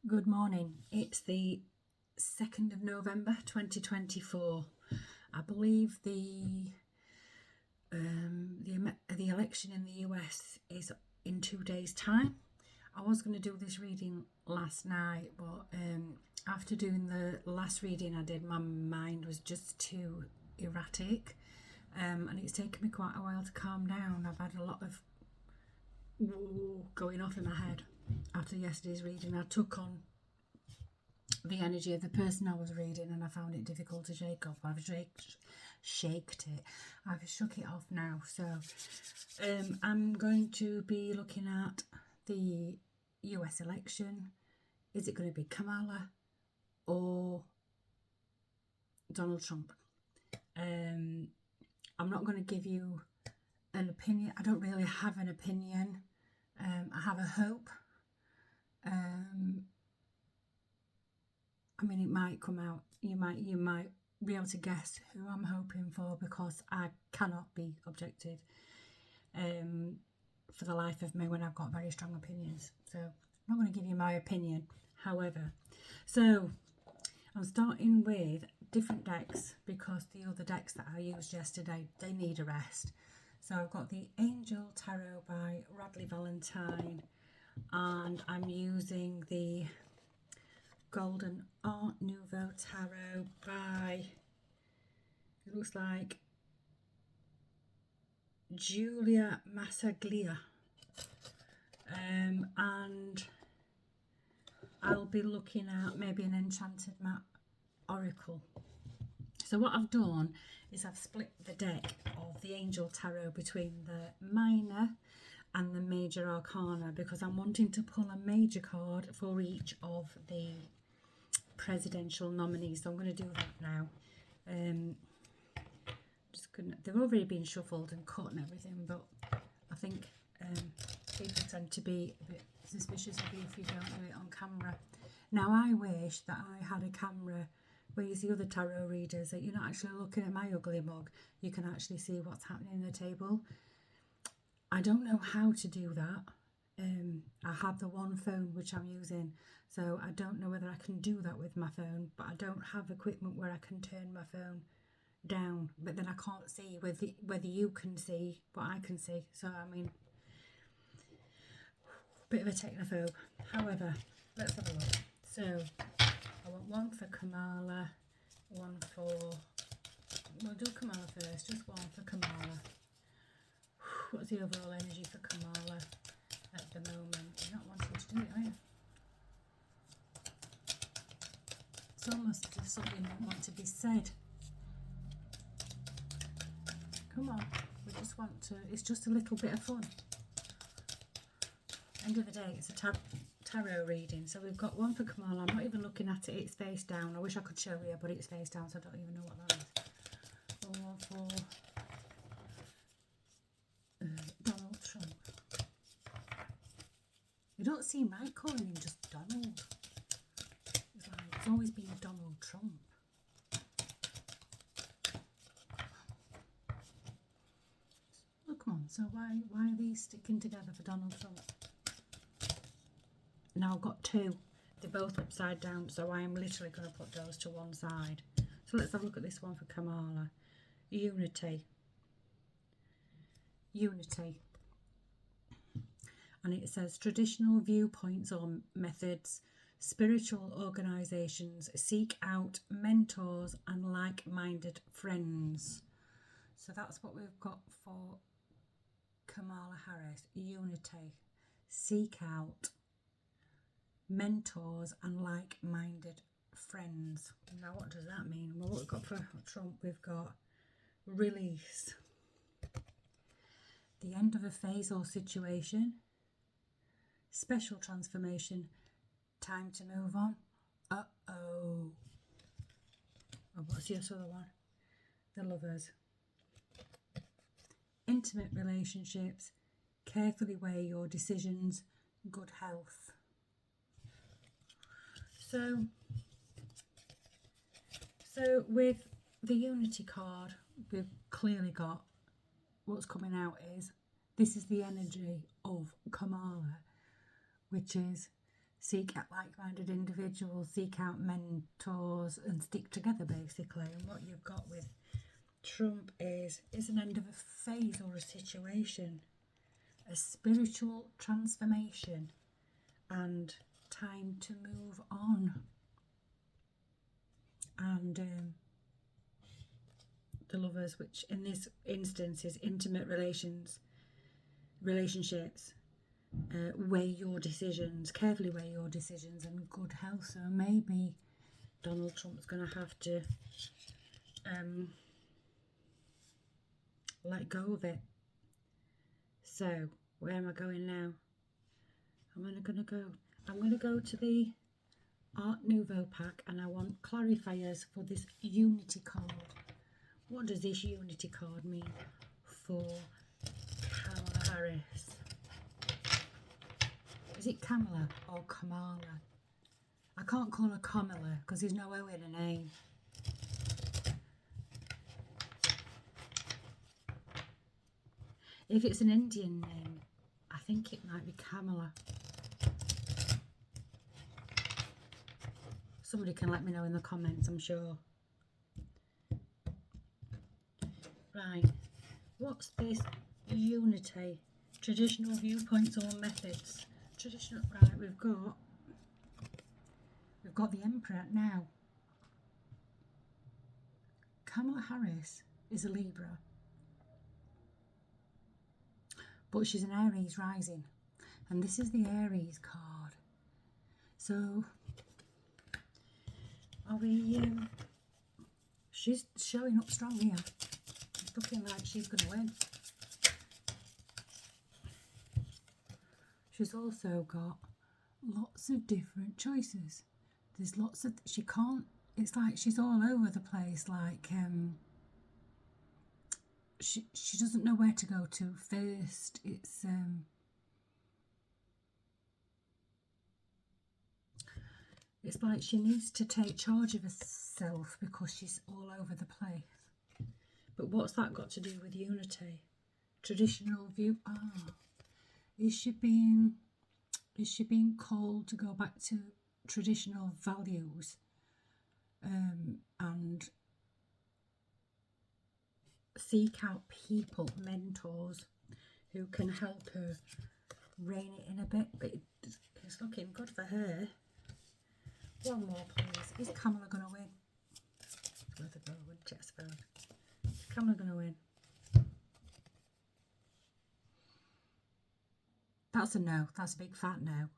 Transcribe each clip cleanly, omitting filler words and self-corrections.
Good morning. It's the 2nd of November 2024. I believe the election in the US is in 2 days' time. I was going to do this reading last night, but after doing the last reading I did, my mind was just too erratic, and it's taken me quite a while to calm down. I've had a lot of going off in my head after yesterday's reading. I took on the energy of the person I was reading and I found it difficult to shake off. I've shaked it. I've shook it off now. So I'm going to be looking at the US election. Is it going to be Kamala or Donald Trump? I'm not going to give you an opinion. I don't really have an opinion. I have a hope. I mean, it might come out. You might be able to guess who I'm hoping for, because I cannot be objective for the life of me when I've got very strong opinions. So I'm not going to give you my opinion. However, so I'm starting with different decks because the other decks that I used yesterday, they need a rest. So I've got the Angel Tarot by Radley Valentine, and I'm using the Golden Art Nouveau Tarot by, it looks like, Julia Massaglia, and I'll be looking at maybe an Enchanted Map Oracle. So what I've done is I've split the deck of the Angel Tarot between the minor and the major arcana, because I'm wanting to pull a major card for each of the presidential nominees. So I'm going to do that now. They've already been shuffled and cut and everything, but I think people tend to be a bit suspicious of you if you don't do it on camera. Now, I wish that I had a camera where you see other tarot readers, that you're not actually looking at my ugly mug. You can actually see what's happening in the table. I don't know how to do that. I have the one phone which I'm using, so I don't know whether I can do that with my phone, but I don't have equipment where I can turn my phone down, but then I can't see whether you can see what I can see. So I mean, bit of a technophobe. However, let's have a look. So I want one for Kamala, one for, we'll do Kamala first, just one for Kamala. What's the overall energy for Kamala at the moment? You're not wanting to do it, are you? It's almost as if something won't want to be said. Come on, we just want to, it's just a little bit of fun. End of the day, it's a tarot reading. So we've got one for Kamala. I'm not even looking at it, it's face down. I wish I could show you, but it's face down, so I don't even know what that is. One for Donald Trump. You don't see Mike calling him just Donald. It's always been Donald Trump. Oh, come on. So why are these sticking together for Donald Trump? Now I've got two. They're both upside down, so I am literally going to put those to one side. So let's have a look at this one for Kamala. Unity. Unity. And it says traditional viewpoints or methods, spiritual organisations seek out mentors and like-minded friends. So that's what we've got for Kamala Harris. Unity. Seek out mentors and like-minded friends. Now what does that mean? Well, what we've got for Trump, we've got release, the end of a phase or situation, special transformation, time to move on. Oh, what's the other one? The Lovers. Intimate relationships, carefully weigh your decisions, good health. So with the Unity card, we've clearly got what's coming out is, this is the energy of Kamala, which is seek out like-minded individuals, seek out mentors and stick together basically. And what you've got with Trump is an end of a phase or a situation, a spiritual transformation and time to move on. And the Lovers, which in this instance is intimate relationships, weigh your decisions, carefully weigh your decisions, and good health. So maybe Donald Trump's going to have to let go of it. So where am I going now? I'm going to go to the Art Nouveau pack, and I want clarifiers for this Unity card. What does this Unity card mean for Kamala Harris? Is it Kamala or Kamala? I can't call her Kamala because there's no O in her name. If it's an Indian name, I think it might be Kamala. Somebody can let me know in the comments, I'm sure. Right, what's this Unity? Traditional viewpoints or methods? Traditional, right, we've got the Emperor now. Kamala Harris is a Libra, but she's an Aries rising, and this is the Aries card. So are we she's showing up strong here. It's looking like she's going to win. She's also got lots of different choices. There's lots of, she can't, it's like she's all over the place, like she doesn't know where to go to first. It's like she needs to take charge of herself because she's all over the place. But what's that got to do with Unity? Traditional view. Is she being called to go back to traditional values and seek out people, mentors who can help her rein it in a bit? But it's looking good for her. One more, please. Is Kamala going to win? It's worth a go, wouldn't it, I suppose? Is Kamala going to win? That's a no. That's a big fat no.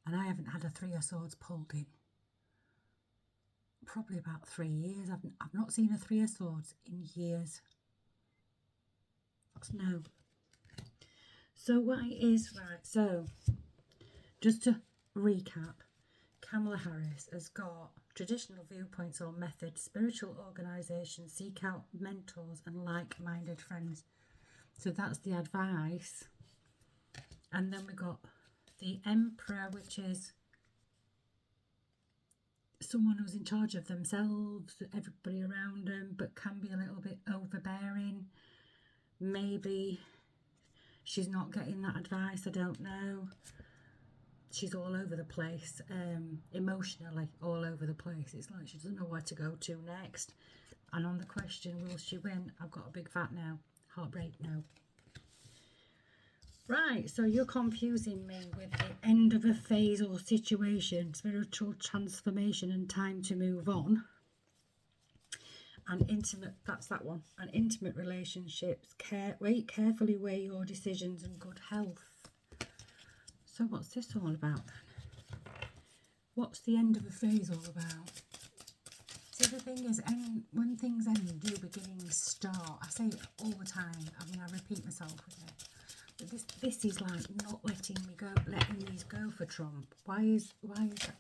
And I haven't had a Three of Swords pulled in probably about 3 years. I've not seen a Three of Swords in years. That's no. So what it is, right, so just to recap, Kamala Harris has got traditional viewpoints or methods, spiritual organisation, seek out mentors and like-minded friends. So that's the advice. And then we got the Emperor, which is someone who's in charge of themselves, everybody around them, but can be a little bit overbearing. Maybe she's not getting that advice, I don't know. She's all over the place, emotionally all over the place. It's like she doesn't know where to go to next. And on the question, will she win? I've got a big fat no. Heartbreak, no. Right, so you're confusing me with the end of a phase or situation, spiritual transformation and time to move on. And intimate, that's that one. And intimate relationships, carefully weigh your decisions and good health. So what's this all about then? What's the end of a phase all about? See, the thing is, when things end, new beginnings start. I say it all the time. I mean, I repeat myself with it. But this is like not letting these go for Trump. Why is that?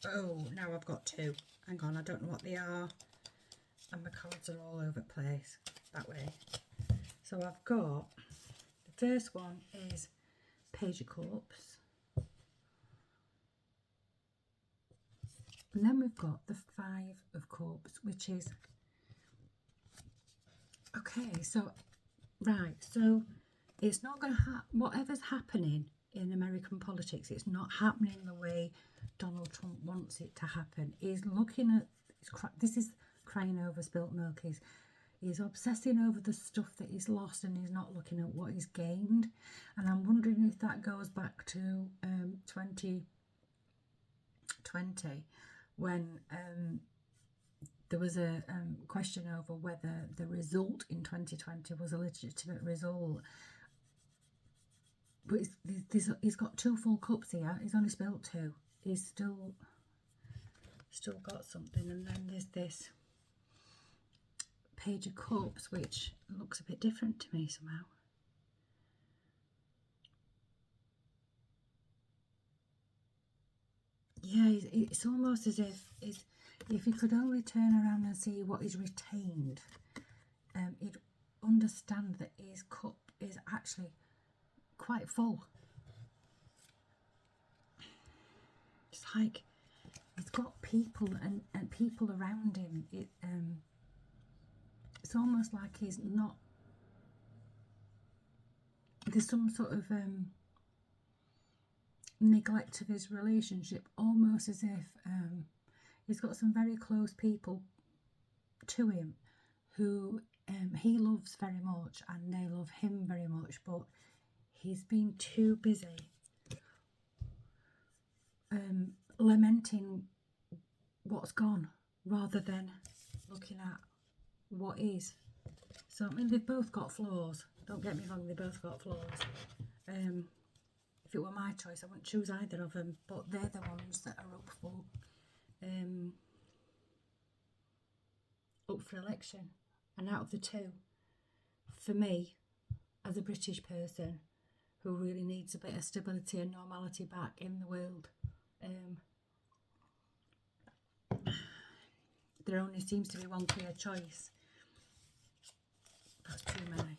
Oh, now I've got two. Hang on, I don't know what they are. And my cards are all over the place. That way. So I've got, the first one is Page of Cups. And then we've got the Five of Cups, which is, okay, so, right, so it's not going to whatever's happening in American politics. It's not happening the way Donald Trump wants it to happen. He's looking at, this is crying over spilt milk. He's obsessing over the stuff that he's lost, and he's not looking at what he's gained. And I'm wondering if that goes back to 2020, when there was a question over whether the result in 2020 was a legitimate result. But he's got 2 full cups here. He's only spilt 2. He's still got something. And then there's this Page of Cups, which looks a bit different to me somehow. Yeah, it's almost as if he could only turn around and see what he's retained, he'd understand that his cup is actually quite full. It's like he's got people and people around him. It's almost like he's not, there's some sort of neglect of his relationship, almost as if he's got some very close people to him who he loves very much and they love him very much, but he's been too busy lamenting what's gone rather than looking at what is. So I mean, they've both got flaws, don't get me wrong, they both got flaws. If it were my choice, I wouldn't choose either of them, but they're the ones that are up for election. And out of the 2, for me, as a British person who really needs a bit of stability and normality back in the world, there only seems to be one clear choice. That's too many.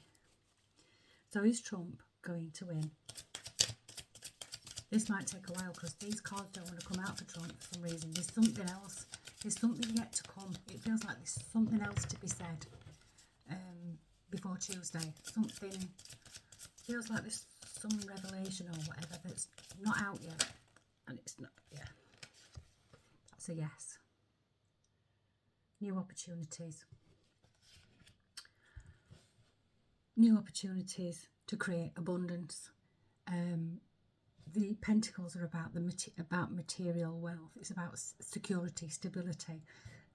So is Trump going to win? This might take a while because these cards don't want to come out for Trump for some reason. There's something else. There's something yet to come. It feels like there's something else to be said before Tuesday. Something feels like there's some revelation or whatever that's not out yet. And it's not, yeah. That's a yes. New opportunities. New opportunities to create abundance. The Pentacles are about about material wealth. It's about security, stability.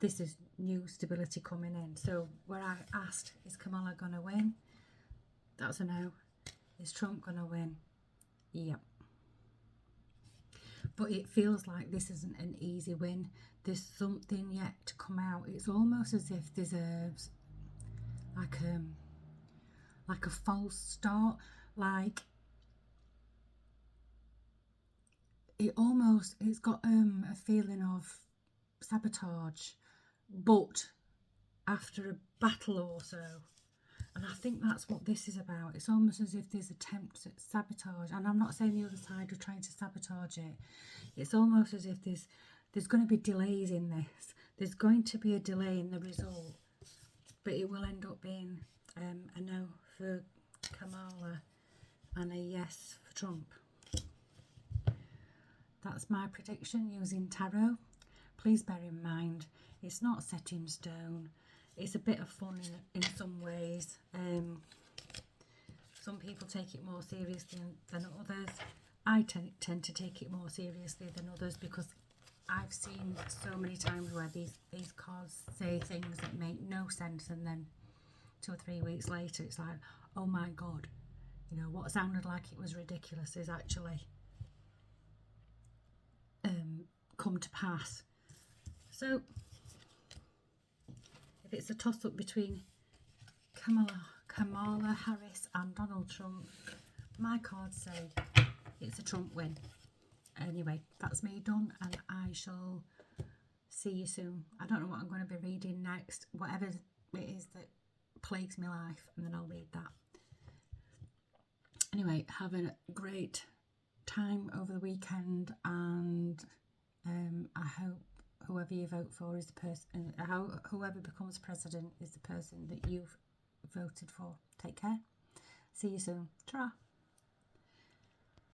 This is new stability coming in. So where I asked, is Kamala going to win? That's a no. Is Trump going to win? Yep. But it feels like this isn't an easy win. There's something yet to come out. It's almost as if there's like a false start, like it's got a feeling of sabotage, but after a battle or so. And I think that's what this is about. It's almost as if there's attempts at sabotage, and I'm not saying the other side are trying to sabotage it. It's almost as if there's going to be delays in this. There's going to be a delay in the result, but it will end up being a no for Kamala and a yes for Trump. That's my prediction using tarot. Please bear in mind, it's not set in stone. It's a bit of fun in some ways. Some people take it more seriously than others. I tend to take it more seriously than others because I've seen so many times where these cards say things that make no sense, and then 2 or 3 weeks later it's like, oh my god, you know, what sounded like it was ridiculous is actually come to pass. So if it's a toss-up between Kamala Harris and Donald Trump, my cards say it's a Trump win. Anyway, that's me done, and I shall see you soon. I don't know what I'm going to be reading next, whatever it is that plagues my life, and then I'll read that. Anyway, have a great time over the weekend, and I hope whoever you vote for is the person, whoever becomes president is the person that you've voted for. Take care. See you soon. Ta-ra.